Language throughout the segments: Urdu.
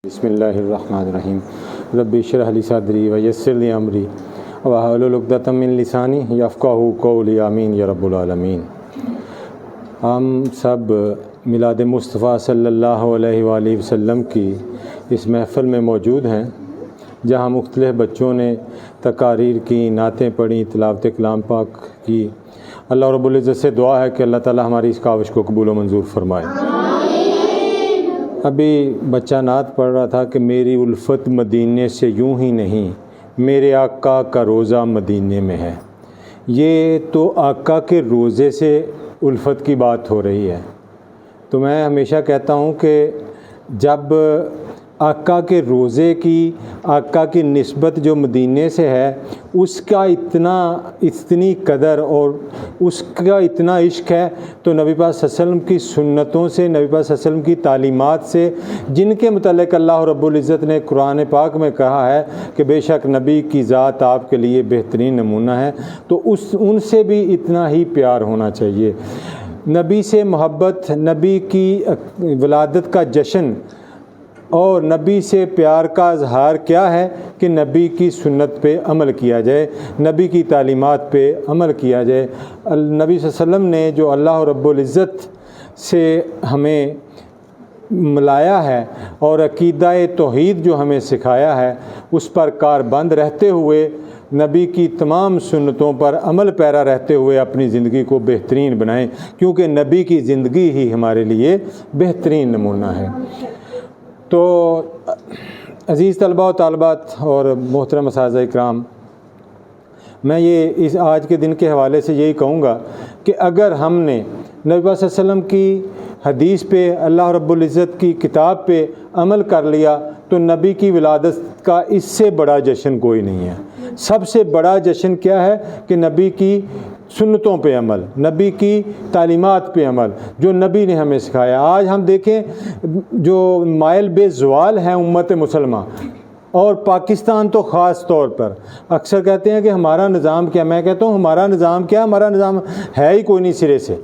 بسم اللہ الرحمن الرحیم رب اشرح لی صدری ویسر لی امری واحلل عقدۃ من لسانی یفقہوا قولی آمین یا رب العالمین۔ ہم سب میلاد مصطفیٰ صلی اللہ علیہ وآلہ وسلم کی اس محفل میں موجود ہیں جہاں مختلف بچوں نے تقاریر کی، نعتیں پڑھیں، تلاوت کلام پاک کی۔ اللہ رب العزت سے دعا ہے کہ اللہ تعالی ہماری اس کاوش کو قبول و منظور فرمائے۔ ابھی بچہ نعت پڑھ رہا تھا کہ میری الفت مدینے سے یوں ہی نہیں، میرے آقا کا روزہ مدینے میں ہے۔ یہ تو آقا کے روزے سے الفت کی بات ہو رہی ہے۔ تو میں ہمیشہ کہتا ہوں کہ جب آقا کے روزے کی، آقا کی نسبت جو مدینے سے ہے، اس کا اتنی قدر اور اس کا اتنا عشق ہے، تو نبی پاک صلی اللہ علیہ وسلم کی سنتوں سے، نبی پاک صلی اللہ علیہ وسلم کی تعلیمات سے، جن کے متعلق اللہ رب العزت نے قرآن پاک میں کہا ہے کہ بے شک نبی کی ذات آپ کے لیے بہترین نمونہ ہے، تو ان سے بھی اتنا ہی پیار ہونا چاہیے۔ نبی سے محبت، نبی کی ولادت کا جشن اور نبی سے پیار کا اظہار کیا ہے کہ نبی کی سنت پہ عمل کیا جائے، نبی کی تعلیمات پہ عمل کیا جائے۔ نبی صلی اللہ علیہ وسلم نے جو اللہ رب العزت سے ہمیں ملایا ہے اور عقیدہ توحید جو ہمیں سکھایا ہے، اس پر کاربند رہتے ہوئے، نبی کی تمام سنتوں پر عمل پیرا رہتے ہوئے اپنی زندگی کو بہترین بنائیں، کیونکہ نبی کی زندگی ہی ہمارے لیے بہترین نمونہ ہے۔ تو عزیز طلباء و طالبات اور محترم اساتذہ اکرام، میں اس آج کے دن کے حوالے سے یہی کہوں گا کہ اگر ہم نے نبی پاک صلی اللہ علیہ وسلم کی حدیث پہ، اللہ رب العزت کی کتاب پہ عمل کر لیا، تو نبی کی ولادت کا اس سے بڑا جشن کوئی نہیں ہے۔ سب سے بڑا جشن کیا ہے کہ نبی کی سنتوں پہ عمل، نبی کی تعلیمات پہ عمل، جو نبی نے ہمیں سکھایا۔ آج ہم دیکھیں جو مائل بے زوال ہیں امت مسلمہ، اور پاکستان تو خاص طور پر، اکثر کہتے ہیں کہ ہمارا نظام کیا۔ میں کہتا ہوں ہمارا نظام کیا، ہمارا نظام ہے ہی کوئی نہیں سرے سے۔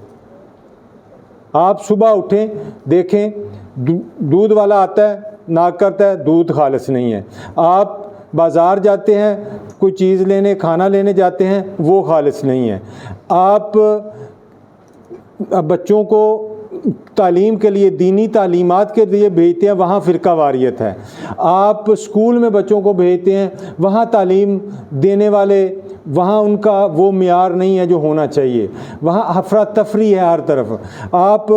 آپ صبح اٹھیں، دیکھیں دودھ والا آتا ہے، ناک کرتا ہے، دودھ خالص نہیں ہے۔ آپ بازار جاتے ہیں، کوئی چیز لینے، کھانا لینے جاتے ہیں، وہ خالص نہیں ہے۔ آپ بچوں کو تعلیم کے لیے، دینی تعلیمات کے لیے بھیجتے ہیں، وہاں فرقہ واریت ہے۔ آپ اسکول میں بچوں کو بھیجتے ہیں، وہاں تعلیم دینے والے، وہاں ان کا وہ معیار نہیں ہے جو ہونا چاہیے، وہاں افراتفری ہے ہر طرف۔ آپ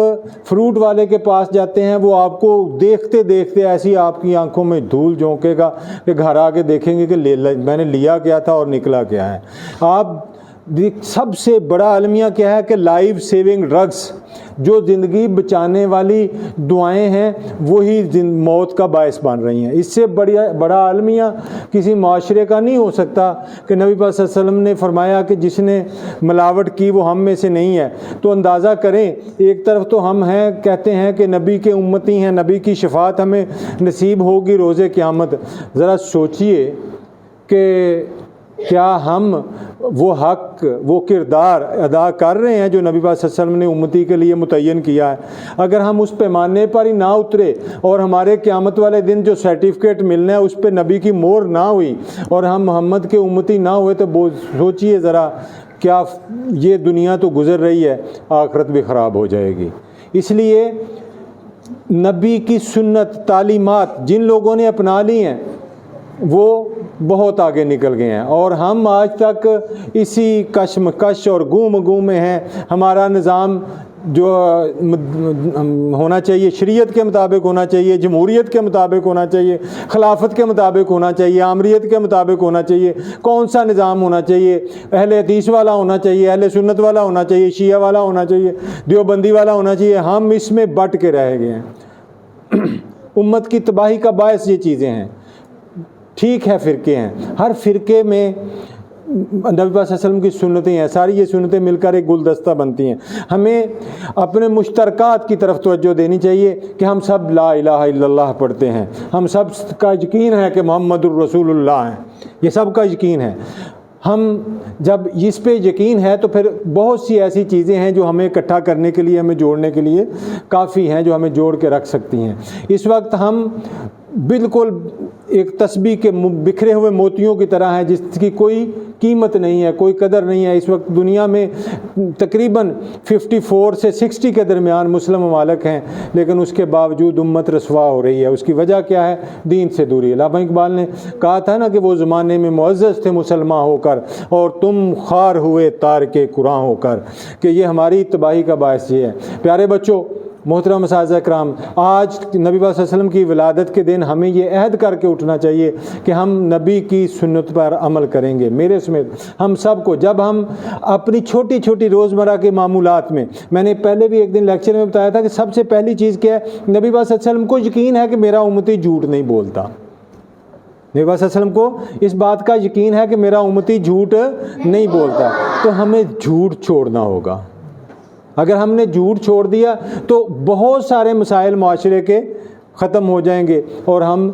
فروٹ والے کے پاس جاتے ہیں، وہ آپ کو دیکھتے دیکھتے ایسی آپ کی آنکھوں میں دھول جھونکے گا کہ گھر آ کے دیکھیں گے کہ میں نے لیا کیا تھا اور نکلا کیا ہے۔ آپ سب سے بڑا المیہ کیا ہے کہ لائف سیونگ ڈرگس، جو زندگی بچانے والی دعائیں ہیں، وہی موت کا باعث بن رہی ہیں۔ اس سے بڑا المیہ کسی معاشرے کا نہیں ہو سکتا کہ نبی پاک صلی اللہ علیہ وسلم نے فرمایا کہ جس نے ملاوٹ کی وہ ہم میں سے نہیں ہے۔ تو اندازہ کریں، ایک طرف تو ہم ہیں، کہتے ہیں کہ نبی کے امتی ہیں، نبی کی شفاعت ہمیں نصیب ہوگی روز قیامت۔ ذرا سوچئے کہ کیا ہم وہ حق، وہ کردار ادا کر رہے ہیں جو نبی پاک صلی اللہ علیہ وسلم نے امتی کے لیے متعین کیا ہے؟ اگر ہم اس پیمانے پر ہی نہ اترے اور ہمارے قیامت والے دن جو سرٹیفکیٹ ملنا ہے اس پہ نبی کی مہر نہ ہوئی اور ہم محمد کے امتی نہ ہوئے، تو سوچئے ذرا، کیا یہ دنیا تو گزر رہی ہے، آخرت بھی خراب ہو جائے گی۔ اس لیے نبی کی سنت، تعلیمات جن لوگوں نے اپنا لی ہیں وہ بہت آگے نکل گئے ہیں، اور ہم آج تک اسی کشمکش اور گوں میں ہیں۔ ہمارا نظام جو ہونا چاہیے شریعت کے مطابق ہونا چاہیے، جمہوریت کے مطابق ہونا چاہیے، خلافت کے مطابق ہونا چاہیے، آمریت کے مطابق ہونا چاہیے۔ کون سا نظام ہونا چاہیے؟ اہل حدیث والا ہونا چاہیے، اہل سنت والا ہونا چاہیے، شیعہ والا ہونا چاہیے، دیوبندی والا ہونا چاہیے۔ ہم اس میں بٹ کے رہ گئے ہیں۔ امت کی تباہی کا باعث یہ چیزیں ہیں۔ ٹھیک ہے فرقے ہیں، ہر فرقے میں نبی پاک صلی اللہ علیہ وسلم کی سنتیں ہیں، ساری یہ سنتیں مل کر ایک گلدستہ بنتی ہیں۔ ہمیں اپنے مشترکات کی طرف توجہ دینی چاہیے کہ ہم سب لا الہ الا اللہ پڑھتے ہیں، ہم سب کا یقین ہے کہ محمد الرسول اللہ ہیں، یہ سب کا یقین ہے۔ ہم جب اس پہ یقین ہے تو پھر بہت سی ایسی چیزیں ہیں جو ہمیں اکٹھا کرنے کے لیے، ہمیں جوڑنے کے لیے کافی ہیں، جو ہمیں جوڑ کے رکھ سکتی ہیں۔ اس وقت ہم بالکل ایک تسبیح کے بکھرے ہوئے موتیوں کی طرح ہے، جس کی کوئی قیمت نہیں ہے، کوئی قدر نہیں ہے۔ اس وقت دنیا میں تقریباً 54 سے 60 کے درمیان مسلم ممالک ہیں، لیکن اس کے باوجود امت رسوا ہو رہی ہے۔ اس کی وجہ کیا ہے؟ دین سے دوری۔ علامہ اقبال نے کہا تھا نا کہ وہ زمانے میں معزز تھے مسلمان ہو کر، اور تم خوار ہوئے تارک قرآن ہو کر، کہ یہ ہماری تباہی کا باعث یہ ہے۔ پیارے بچوں، محترم اساتذہ کرام، آج نبی صلی اللہ علیہ وسلم کی ولادت کے دن ہمیں یہ عہد کر کے اٹھنا چاہیے کہ ہم نبی کی سنت پر عمل کریں گے، میرے سمیت ہم سب کو۔ جب ہم اپنی چھوٹی چھوٹی روزمرہ کے معمولات میں نے پہلے بھی ایک دن لیکچر میں بتایا تھا کہ سب سے پہلی چیز کیا ہے؟ نبی صلی اللہ علیہ وسلم کو یقین ہے کہ میرا امتی جھوٹ نہیں بولتا۔ نبی صلی اللہ علیہ وسلم کو اس بات کا یقین ہے کہ میرا امتی جھوٹ نہیں بولتا، تو ہمیں جھوٹ چھوڑنا ہوگا۔ اگر ہم نے جھوٹ چھوڑ دیا تو بہت سارے مسائل معاشرے کے ختم ہو جائیں گے اور ہم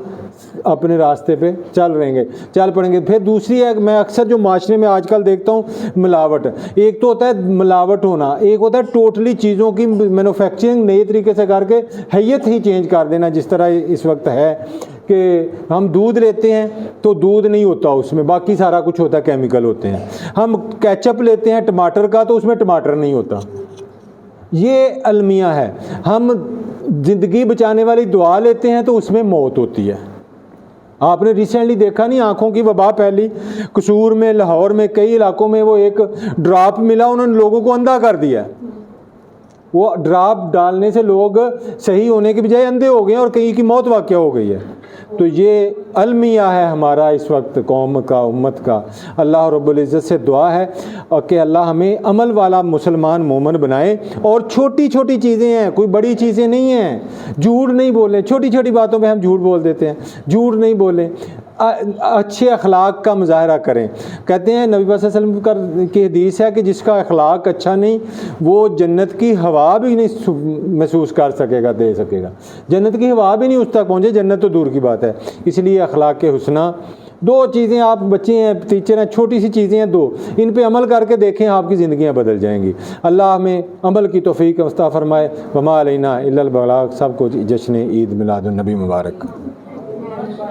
اپنے راستے پہ چل پڑیں گے۔ پھر دوسری ہے، میں اکثر جو معاشرے میں آج کل دیکھتا ہوں، ملاوٹ۔ ایک تو ہوتا ہے ملاوٹ ہونا، ایک ہوتا ہے ٹوٹلی چیزوں کی مینوفیکچرنگ نئے طریقے سے کر کے حیت ہی چینج کر دینا، جس طرح اس وقت ہے کہ ہم دودھ لیتے ہیں تو دودھ نہیں ہوتا اس میں، باقی سارا کچھ ہوتا ہے، کیمیکل ہوتے ہیں۔ ہم کیچپ لیتے ہیں ٹماٹر کا تو اس میں ٹماٹر نہیں ہوتا۔ یہ المیہ ہے۔ ہم زندگی بچانے والی دعا لیتے ہیں تو اس میں موت ہوتی ہے۔ آپ نے ریسنٹلی دیکھا نہیں، آنکھوں کی وبا پھیلی قصور میں، لاہور میں، کئی علاقوں میں، وہ ایک ڈراپ ملا، انہوں نے لوگوں کو اندھا کر دیا۔ وہ ڈراپ ڈالنے سے لوگ صحیح ہونے کے بجائے اندھے ہو گئے ہیں اور کئی کی موت واقع ہو گئی ہے۔ تو یہ المیہ ہے ہمارا اس وقت قوم کا، امت کا۔ اللہ رب العزت سے دعا ہے کہ اللہ ہمیں عمل والا مسلمان مومن بنائے، اور چھوٹی چھوٹی چیزیں ہیں، کوئی بڑی چیزیں نہیں ہیں۔ جھوٹ نہیں بولیں، چھوٹی چھوٹی باتوں پہ ہم جھوٹ بول دیتے ہیں، جھوٹ نہیں بولیں، اچھے اخلاق کا مظاہرہ کریں۔ کہتے ہیں نبی صلی اللہ علیہ وسلم کی حدیث ہے کہ جس کا اخلاق اچھا نہیں، وہ جنت کی ہوا بھی نہیں محسوس کر سکے گا، دے سکے گا۔ جنت کی ہوا بھی نہیں اس تک پہنچے، جنت تو دور کی بات ہے۔ اس لیے اخلاق کے حسنہ، دو چیزیں، آپ بچے ہیں، ٹیچر ہیں، چھوٹی سی چیزیں ہیں دو، ان پہ عمل کر کے دیکھیں، آپ کی زندگیاں بدل جائیں گی۔ اللہ ہمیں عمل کی توفیق عطا فرمائے۔ وما علینا الا البلاغ۔ سب کو جشن عید میلاد النبی مبارک۔